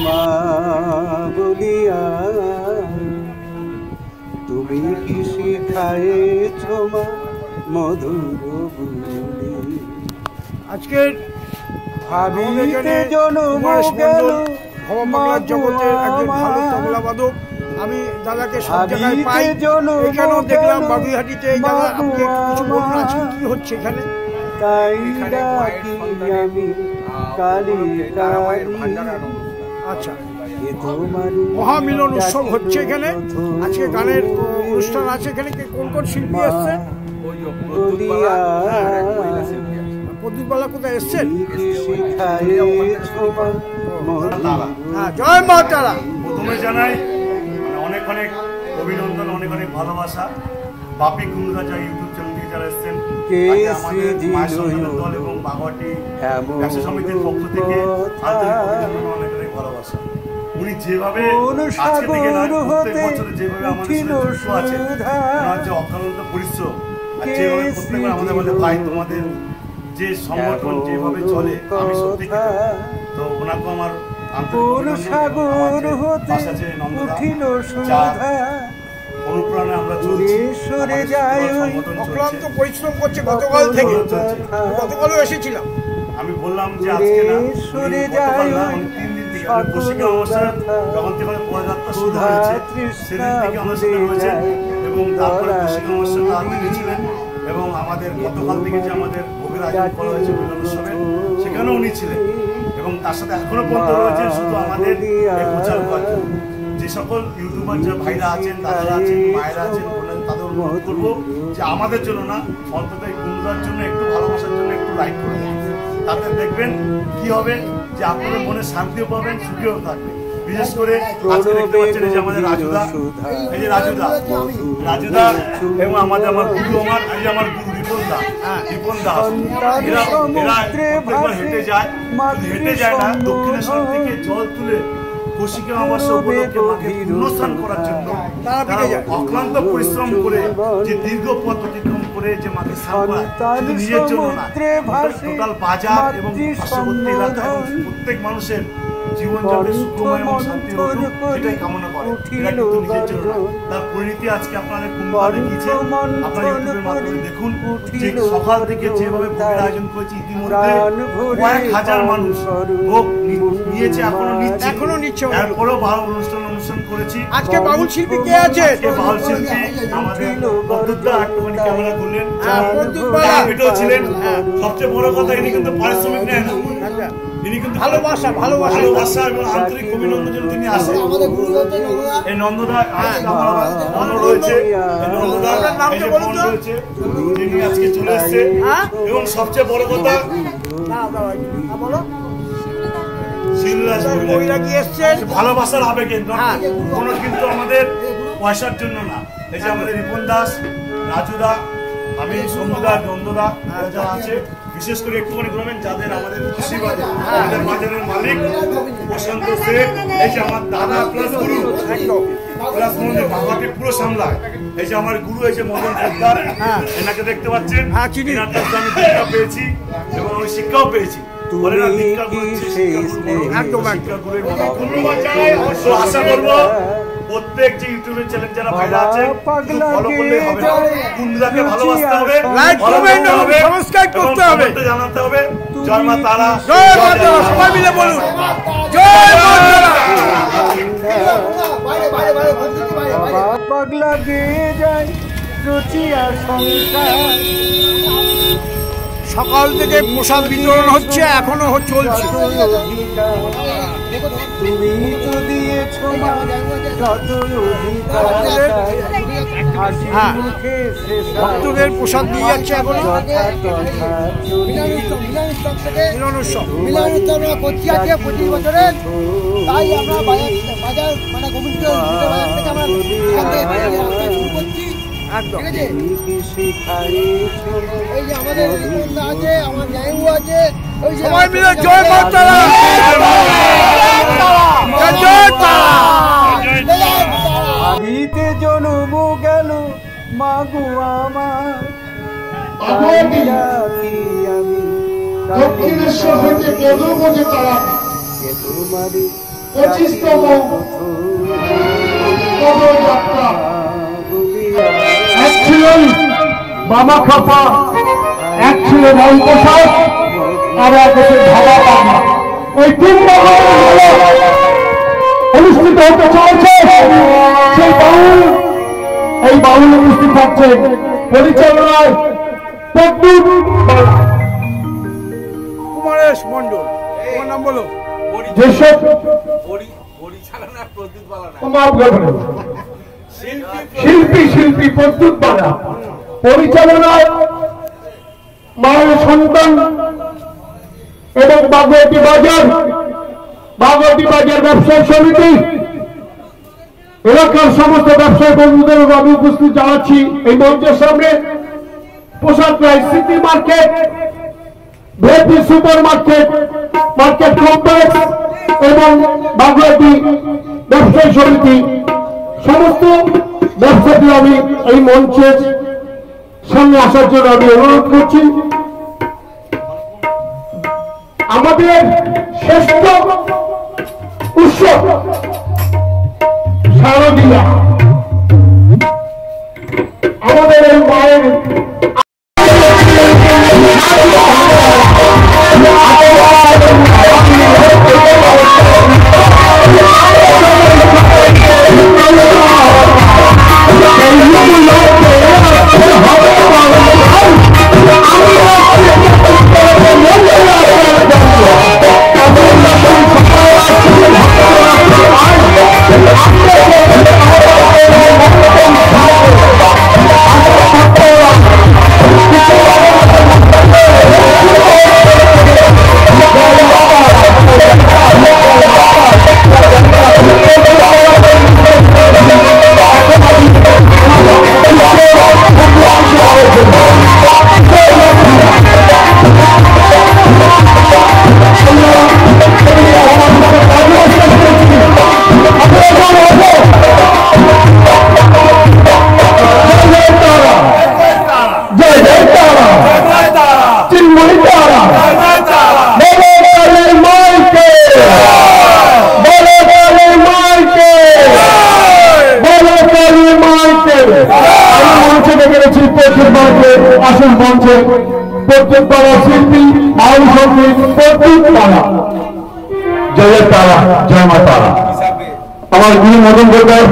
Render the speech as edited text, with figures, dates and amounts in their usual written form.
মা বলিয়া তুমি কি শিখায়েছ মা মধুর বলি। আজকের ভাবিতে জন্ম গেল বাংলার জগতের একজন ভালো তবলা বাদক। আমি দাদাকে সব জায়গায় পাই, এখানেও দেখলাম বাগুইহাটিতে। দাদা আপনি কিছু বলুন আজকে কি হচ্ছে এখানে? তাই ডাকি আমি কালী কালী। আচ্ছা, মহামিলন উৎসব হচ্ছে এখানে। আজকে গানের অনুষ্ঠান আছে এখানে। কোন কোন শিল্পী এসছেন? প্রদীপবালা কোথায় এসছেন? জয় মা তারা। প্রথমে জানাই অনেক অনেক অভিনন্দন, অনেক অনেক ভালোবাসা। বাপি কুমড়া যা ইউটিউব চ্যানেল থেকে যারা এসছেন, আমাদের মায়ের সন্তানের দল এবং বাগুইহাটি ব্যবসা সমিতির পক্ষ থেকে আন্তরিক অভিনন্দন, অনেক অনেক ভালোবাসা। উনি যেভাবে আজকে থেকে না প্রত্যেক বছরে যেভাবে আমাদের সাথে যুক্ত আছে, ওনার যে অক্লান্ত পরিশ্রম আর যেভাবে প্রত্যেকবার আমাদের বলে ভাই তোমাদের যে সংগঠন যেভাবে চলে, আমি সত্যি তো ওনাকে আমার অনুপ্রেরণা আমরা চলছি। অক্লান্ত পরিশ্রম করছে গতকাল থেকে। গতকালও এসেছিলাম। আমি বললাম যে আজকে না, 3 দিন থেকে কৌশিকী অমাবস্যা যখন থেকে পদযাত্রা শুরু হয়েছে সেদিন থেকে আমার সাথে রয়েছেন এবং তারপরে কৌশিকী অমাবস্যা রাত ছিলেন এবং আমাদের গতকাল থেকে যে আমাদের ভোগের আয়োজন করা হয়েছে মিলন উৎসবে, সেখানেও উনি ছিলেন এবং তার সাথে এখনো পর্যন্ত রয়েছেন শুধু আমাদের প্রচার করার জন্য। যে সকল ইউটিউবার যে ভাইরা আছেন, দাদারা আছেন, মায়েরা আছেন, তাদের অনুরোধ করবো যে আমাদের জন্য না, অন্তত এই কুমড়ার জন্য একটু ভালোবাসার জন্য একটু লাইক করে দেন। তাতে দেখবেন কি হবে যে আপনাদের মনে শান্তিও পাবেন, সুখীও থাকবেন। বিশেষ করে আজকে দেখতে পাচ্ছেন এই যে আমাদের রাজুদা, এই যে রাজুদা এবং আমার গুরু, আমার গুরু রিপন দাস, এরা হেঁটে যায় না, দক্ষিণেশ্বর থেকে জল তুলে কৌশিকী অমাবস্যা উপলক্ষে মাকে পুণ্যস্নান করার জন্য তারা অক্লান্ত পরিশ্রম করে যে দীর্ঘ পথ অতিক্রম করে যে মাকে স্নান করায়, শুধু নিজের জন্য না, টোটাল বাজার এবং পার্শ্ববর্তী এলাকা এবং প্রত্যেক মানুষের জীবন যাতে সুখময় এবং শান্তি হোক এটাই কামনা করে। এরা কিন্তু নিজের জন্য না, তার পরিণতি আজকে আপনাদের কুম্ভা দেখিয়েছে। আপনারা ইউটিউবের মাধ্যমে দেখুন যে সকাল থেকে যেভাবে ভোগের আয়োজন করেছে, ইতিমধ্যে কয়েক হাজার মানুষ ভোগ নিয়েছে, এখনো নিচ্ছে। এরপরেও ভালো অনুষ্ঠান করেছি। আজকে বাউল শিল্পী কে আছে? বাউল শিল্পী আমাদের বন্ধুরা একটুখানি ক্যামেরা করলেন, ছিলেন। সবচেয়ে বড় কথা, ইনি কিন্তু পারিশ্রমিক নেন না, ইনি কিন্তু ভালোবাসা এবং আন্তরিক অভিনন্দনের জন্য তিনি আসেন। এই নন্দদা রয়েছে, তিনি আজকে চলে এসছে এবং সবচেয়ে বড় কথা ভালোবাসার আবেগে, কোনো কিন্তু আমাদের পয়সার জন্য না। এই যে আমাদের রিপন দাস, রাজুদা, আমি সৌম্যদা, নন্দদা যারা আছে, বিশেষ করে একটুখানি বলবেন যাদের আমাদের আশীর্বাদে আমাদের বাজারের মালিক প্রশান্ত শেখ, এই যে আমার দাদা প্লাস গুরু প্লাস মন্দির বাবাকে পুরো সামলায়। এই যে আমার গুরু, এই যে মদন সর্দার, এনাকে দেখতে পাচ্ছেন। এনার কাছে আমি দীক্ষা পেয়েছি এবং আমি শিক্ষাও পেয়েছি। আশা করবো প্রত্যেক যে ইউটিউবের চ্যানেল যারা ভাইরা আছে ফলো করলে হবে, কুমড়াকে ভালোবাসতে হবে, সাবস্ক্রাইব করতে হবে, জানাতে হবে জয় মা তারা, জয় মা তারা। সবাই মিলে বলুন জয় মা তারা। পাগলা গিয়ে যায় রুচিয়া সংসার। সকাল থেকে প্রসাদ বিতরণ হচ্ছে, এখনো চলছে। তুমি তো দিয়েছ ভক্তদের প্রসাদ দিয়ে যাচ্ছে এখনো। মিলন উৎসব করছি আজকে 25 বছরে। তাই আমরা বাজার মানে গোবিন্দ বাজার থেকে আমরা শুরু করছি। এই যে আমাদের আছে, আমার ন্যায়ু আছে, সবাই মিলে জয় মা তারা। ভাবিতে জন্ম গেল মাগো আমার, আমি দক্ষিণেশ্বর হইতে পদমজে তারা 25তম পদযাত্রা। এক ছিলেন বামা খাপা, এক ছিলেন অঙ্কসাদ, আর এক হচ্ছে ধাবা বাবা। ওই তিন বাবা অনুষ্ঠিত হতে চলেছে। সেই বাউল, এই বাউল উপস্থিত থাকছে পরিচালনায় প্রদ্যুৎ কুমারেশ মন্ডল। তোমার নাম বলো? যেসব শিল্পী প্রদ্যুৎ বালা, পরিচালনায় মায়ের সন্তান এবং বাগেরহাটি বাজার ব্যবসায়ী সমিতি, এলাকার সমস্ত ব্যবসায়ী বন্ধুদের আমি উপস্থিত জানাচ্ছি এই মঞ্চের সামনে। পোশাক রায় সিটি মার্কেট, ভেপি সুপার মার্কেট কমপ্লেক্স এবং বাগেরহাটি ব্যবসায়ী সমিতি সমস্ত ব্যবসায়ী আমি এই মঞ্চের সামনে আসার জন্য আমি অনুরোধ করছি। আমাদের শ্রেষ্ঠ উৎসব শারদীয়া, আমাদের এই মায়ের আসল মঞ্চে প্রত্যেক পাড়া শিল্পী আইন সঙ্গীত প্রত্যেক পাড়া জয়ের তারা, জয় মা তারা। আমার গুরু মদন সরকার